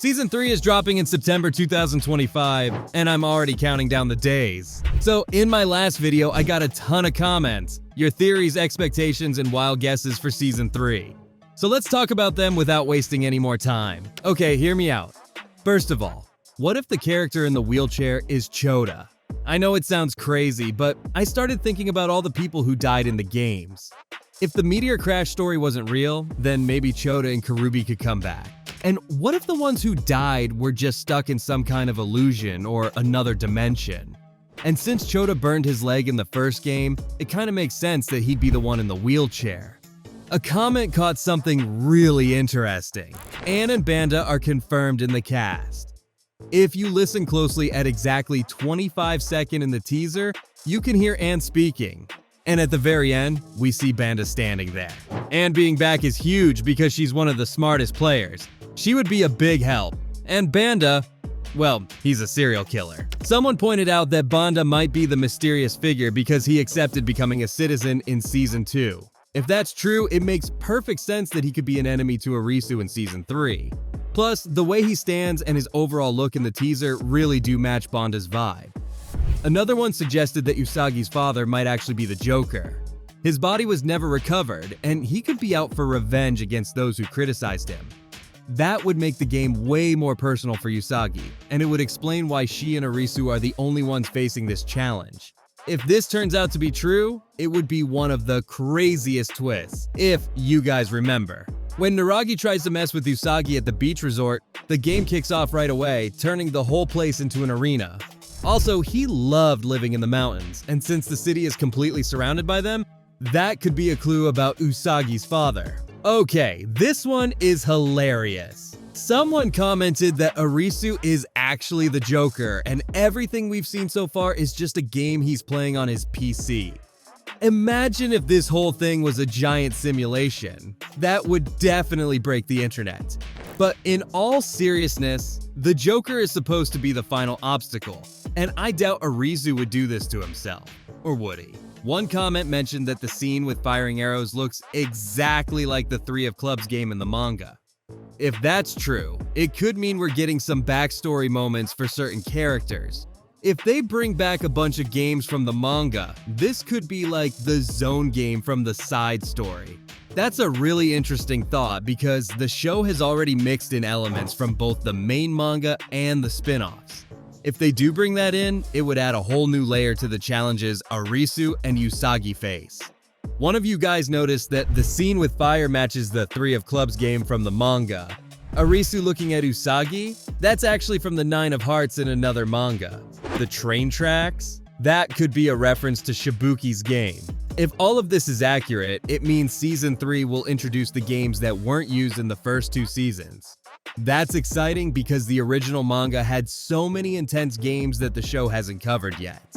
Season 3 is dropping in September 2025, and I'm already counting down the days. So in my last video, I got a ton of comments, your theories, expectations, and wild guesses for Season 3. So let's talk about them without wasting any more time. Okay, hear me out. First of all, what if the character in the wheelchair is Chota? I know it sounds crazy, but I started thinking about all the people who died in the games. If the meteor crash story wasn't real, then maybe Chota and Karubi could come back. And what if the ones who died were just stuck in some kind of illusion or another dimension? And since Chota burned his leg in the first game, it kind of makes sense that he'd be the one in the wheelchair. A comment caught something really interesting. Ann and Banda are confirmed in the cast. If you listen closely at exactly 25 seconds in the teaser, you can hear Ann speaking. And at the very end, we see Banda standing there. Ann being back is huge because she's one of the smartest players. She would be a big help. And Banda, well, he's a serial killer. Someone pointed out that Banda might be the mysterious figure because he accepted becoming a citizen in Season 2. If that's true, it makes perfect sense that he could be an enemy to Arisu in Season 3. Plus, the way he stands and his overall look in the teaser really do match Banda's vibe. Another one suggested that Usagi's father might actually be the Joker. His body was never recovered, and he could be out for revenge against those who criticized him. That would make the game way more personal for Usagi, and it would explain why she and Arisu are the only ones facing this challenge. If this turns out to be true, it would be one of the craziest twists, if you guys remember. When Naragi tries to mess with Usagi at the beach resort, the game kicks off right away, turning the whole place into an arena. Also, he loved living in the mountains, and since the city is completely surrounded by them, that could be a clue about Usagi's father. Okay, this one is hilarious. Someone commented that Arisu is actually the Joker, and everything we've seen so far is just a game he's playing on his PC. Imagine if this whole thing was a giant simulation. That would definitely break the internet. But in all seriousness, the Joker is supposed to be the final obstacle, and I doubt Arisu would do this to himself. Or would he? One comment mentioned that the scene with firing arrows looks exactly like the Three of Clubs game in the manga. If that's true, it could mean we're getting some backstory moments for certain characters. If they bring back a bunch of games from the manga, this could be like the Zone game from the side story. That's a really interesting thought because the show has already mixed in elements from both the main manga and the spin-offs. If they do bring that in, it would add a whole new layer to the challenges Arisu and Usagi face. One of you guys noticed that the scene with fire matches the Three of Clubs game from the manga. Arisu looking at Usagi? That's actually from the Nine of Hearts in another manga. The train tracks? That could be a reference to Shibuki's game. If all of this is accurate, it means Season 3 will introduce the games that weren't used in the first two seasons. That's exciting because the original manga had so many intense games that the show hasn't covered yet.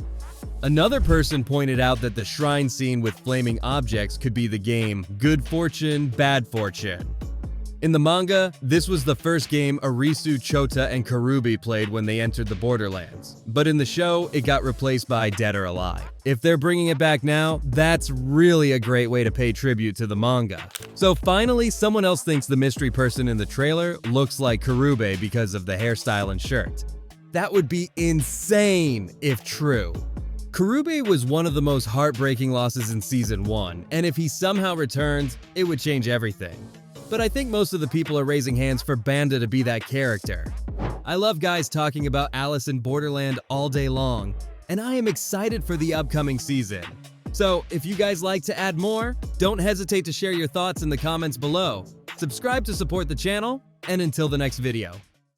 Another person pointed out that the shrine scene with flaming objects could be the game Good Fortune, Bad Fortune. In the manga, this was the first game Arisu, Chota, and Karubi played when they entered the Borderlands, but in the show, it got replaced by Dead or Alive. If they're bringing it back now, that's really a great way to pay tribute to the manga. So finally, someone else thinks the mystery person in the trailer looks like Karube because of the hairstyle and shirt. That would be insane if true. Karube was one of the most heartbreaking losses in Season 1, and if he somehow returns, it would change everything. But I think most of the people are raising hands for Banda to be that character. I love guys talking about Alice in Borderland all day long, and I am excited for the upcoming season. So if you guys like to add more, don't hesitate to share your thoughts in the comments below. Subscribe to support the channel, and until the next video.